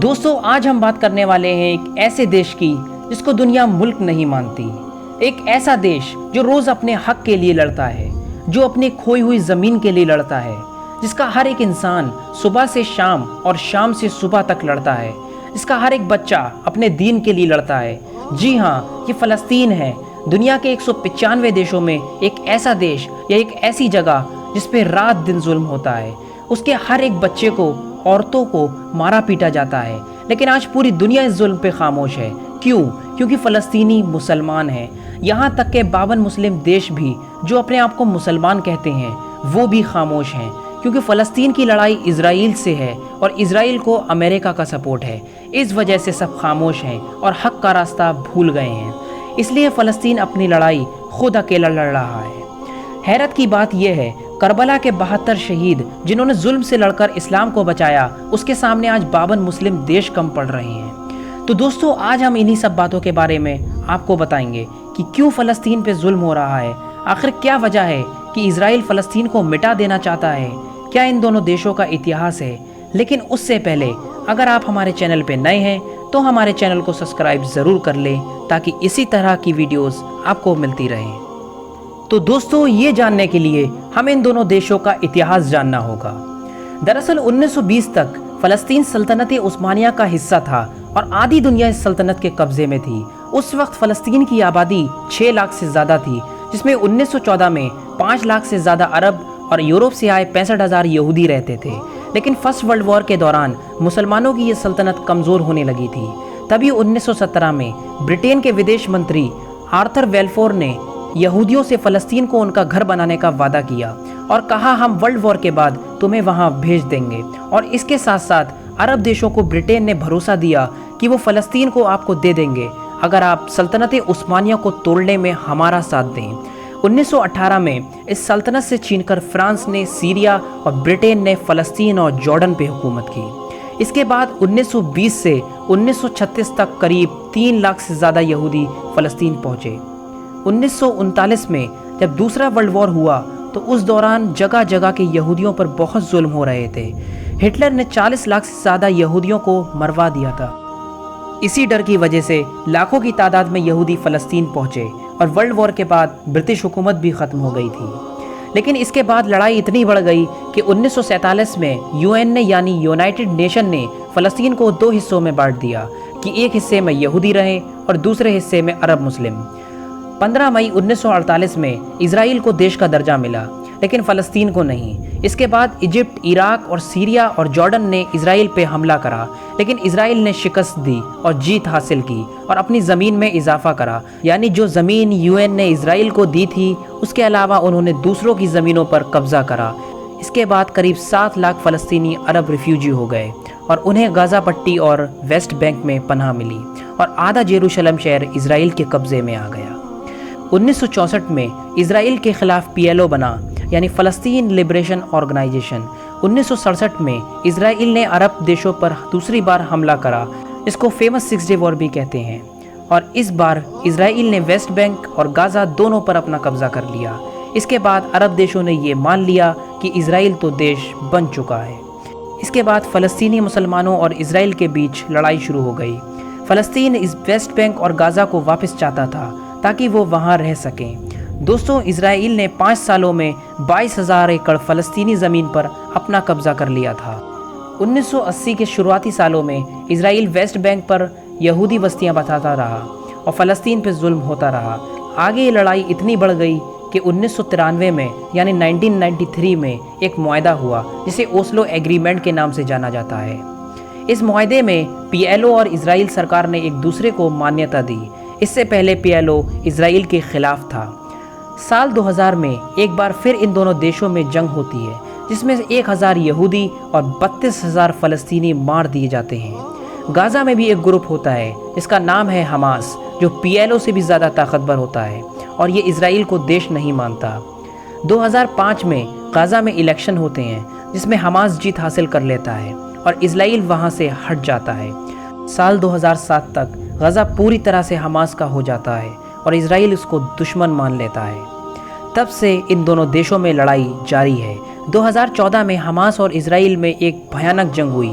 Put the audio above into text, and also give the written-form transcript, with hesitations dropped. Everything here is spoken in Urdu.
دوستو آج ہم بات کرنے والے ہیں ایک ایسے دیش کی جس کو دنیا ملک نہیں مانتی، ایک ایسا دیش جو روز اپنے حق کے لیے لڑتا ہے، جو اپنے کھوئی ہوئی زمین کے لیے لڑتا ہے، جس کا ہر ایک انسان صبح سے شام اور شام سے صبح تک لڑتا ہے، جس کا ہر ایک بچہ اپنے دین کے لیے لڑتا ہے۔ جی ہاں، یہ فلسطین ہے، دنیا کے 195 دیشوں میں ایک ایسا دیش یا ایک ایسی جگہ جس پہ رات دن ظلم ہوتا ہے، اس کے ہر ایک بچے کو، عورتوں کو مارا پیٹا جاتا ہے، لیکن آج پوری دنیا اس ظلم پہ خاموش ہے۔ کیوں؟ کیونکہ فلسطینی مسلمان ہیں، یہاں تک کہ 52 مسلم دیش بھی جو اپنے آپ کو مسلمان کہتے ہیں وہ بھی خاموش ہیں، کیونکہ فلسطین کی لڑائی اسرائیل سے ہے اور اسرائیل کو امریکہ کا سپورٹ ہے۔ اس وجہ سے سب خاموش ہیں اور حق کا راستہ بھول گئے ہیں، اس لیے فلسطین اپنی لڑائی خود اکیلا لڑ رہا ہے۔ حیرت کی بات یہ ہے، کربلا کے 72 شہید جنہوں نے ظلم سے لڑ کر اسلام کو بچایا، اس کے سامنے آج 52 مسلم دیش کم پڑ رہے ہیں۔ تو دوستو آج ہم انہی سب باتوں کے بارے میں آپ کو بتائیں گے کہ کیوں فلسطین پہ ظلم ہو رہا ہے، آخر کیا وجہ ہے کہ اسرائیل فلسطین کو مٹا دینا چاہتا ہے، کیا ان دونوں دیشوں کا اتہاس ہے۔ لیکن اس سے پہلے اگر آپ ہمارے چینل پہ نئے ہیں تو ہمارے چینل کو سبسکرائب ضرور کر لیں تاکہ اسی طرح کی ویڈیوز آپ کو ملتی رہیں۔ تو دوستو یہ جاننے کے لیے ہمیں ان دونوں دیشوں کا اتہاس جاننا ہوگا۔ دراصل 1920 تک فلسطین سلطنت عثمانیہ کا حصہ تھا اور آدھی دنیا اس سلطنت کے قبضے میں تھی۔ اس وقت فلسطین کی آبادی 6 لاکھ سے زیادہ تھی، جس میں 1914 میں 5 لاکھ سے زیادہ عرب اور یورپ سے آئے 65,000 یہودی رہتے تھے۔ لیکن فرسٹ ورلڈ وار کے دوران مسلمانوں کی یہ سلطنت کمزور ہونے لگی تھی۔ تبھی 1917 میں برٹین کے ودیش منتری آرتھر ویلفور نے یہودیوں سے فلسطین کو ان کا گھر بنانے کا وعدہ کیا اور کہا ہم ورلڈ وار کے بعد تمہیں وہاں بھیج دیں گے، اور اس کے ساتھ ساتھ عرب دیشوں کو برٹین نے بھروسہ دیا کہ وہ فلسطین کو آپ کو دے دیں گے اگر آپ سلطنت عثمانیہ کو توڑنے میں ہمارا ساتھ دیں۔ 1918 میں اس سلطنت سے چھین کر فرانس نے سیریا اور برٹین نے فلسطین اور جارڈن پہ حکومت کی۔ اس کے بعد 1920 سے 1936 تک قریب 3 لاکھ سے زیادہ یہودی فلسطین پہنچے۔ 1939 میں جب دوسرا ورلڈ وار ہوا تو اس دوران جگہ جگہ کے یہودیوں پر بہت ظلم ہو رہے تھے۔ ہٹلر نے 40 لاکھ سے زیادہ یہودیوں کو مروا دیا تھا۔ اسی ڈر کی وجہ سے لاکھوں کی تعداد میں یہودی فلسطین پہنچے اور ورلڈ وار کے بعد برٹش حکومت بھی ختم ہو گئی تھی۔ لیکن اس کے بعد لڑائی اتنی بڑھ گئی کہ 1947 میں UN نے یعنی یونائٹڈ نیشن نے فلسطین کو 2 حصوں میں بانٹ دیا کہ ایک حصے میں یہودی رہیں اور دوسرے حصے میں عرب مسلم۔ 15 مئی 1948 میں اسرائیل کو دیش کا درجہ ملا لیکن فلسطین کو نہیں۔ اس کے بعد ایجپٹ، عراق اور سیریا اور جارڈن نے اسرائیل پہ حملہ کرا، لیکن اسرائیل نے شکست دی اور جیت حاصل کی اور اپنی زمین میں اضافہ کرا، یعنی جو زمین UN نے اسرائیل کو دی تھی اس کے علاوہ انہوں نے دوسروں کی زمینوں پر قبضہ کرا۔ اس کے بعد قریب 7 لاکھ فلسطینی عرب ریفیوجی ہو گئے اور انہیں غزہ پٹی اور ویسٹ بینک میں پناہ ملی اور آدھا یروشلم شہر اسرائیل کے قبضے میں آ گیا۔ 1964 میں اسرائیل کے خلاف PLO بنا، یعنی فلسطین لبریشن آرگنائزیشن۔ 1967 میں اسرائیل نے عرب دیشوں پر دوسری بار حملہ کرا، اس کو فیمس 6 ڈے وار بھی کہتے ہیں، اور اس بار اسرائیل نے ویسٹ بینک اور غزہ دونوں پر اپنا قبضہ کر لیا۔ اس کے بعد عرب دیشوں نے یہ مان لیا کہ اسرائیل تو دیش بن چکا ہے۔ اس کے بعد فلسطینی مسلمانوں اور اسرائیل کے بیچ لڑائی شروع ہو گئی۔ فلسطین اس ویسٹ بینک اور غزہ کو واپس چاہتا تھا تاکہ وہ وہاں رہ سکیں۔ دوستوں اسرائیل نے 5 سالوں میں 22,000 ایکڑ فلسطینی زمین پر اپنا قبضہ کر لیا تھا۔ 1980 کے شروعاتی سالوں میں اسرائیل ویسٹ بینک پر یہودی بستیاں بساتا رہا اور فلسطین پہ ظلم ہوتا رہا۔ آگے یہ لڑائی اتنی بڑھ گئی کہ 1993 میں یعنی 1993 میں ایک معاہدہ ہوا جسے اوسلو ایگریمنٹ کے نام سے جانا جاتا ہے۔ اس معاہدے میں PLO اور اسرائیل سرکار نے ایک دوسرے کو مانیتا دی۔ اس سے پہلے PLO اسرائیل کے خلاف تھا۔ سال 2000 میں ایک بار پھر ان دونوں دیشوں میں جنگ ہوتی ہے جس میں 1000 یہودی اور 32,000 فلسطینی مار دیے جاتے ہیں۔ غزہ میں بھی ایک گروپ ہوتا ہے جس کا نام ہے حماس، جو PLO سے بھی زیادہ طاقتور ہوتا ہے اور یہ اسرائیل کو دیش نہیں مانتا۔ 2005 میں غزہ میں الیکشن ہوتے ہیں جس میں حماس جیت حاصل کر لیتا ہے اور اسرائیل وہاں سے ہٹ جاتا ہے۔ سال 2007 تک غزہ پوری طرح سے حماس کا ہو جاتا ہے اور اسرائیل اس کو دشمن مان لیتا ہے۔ تب سے ان دونوں دیشوں میں لڑائی جاری ہے۔ 2014 میں حماس اور اسرائیل میں ایک بھیانک جنگ ہوئی۔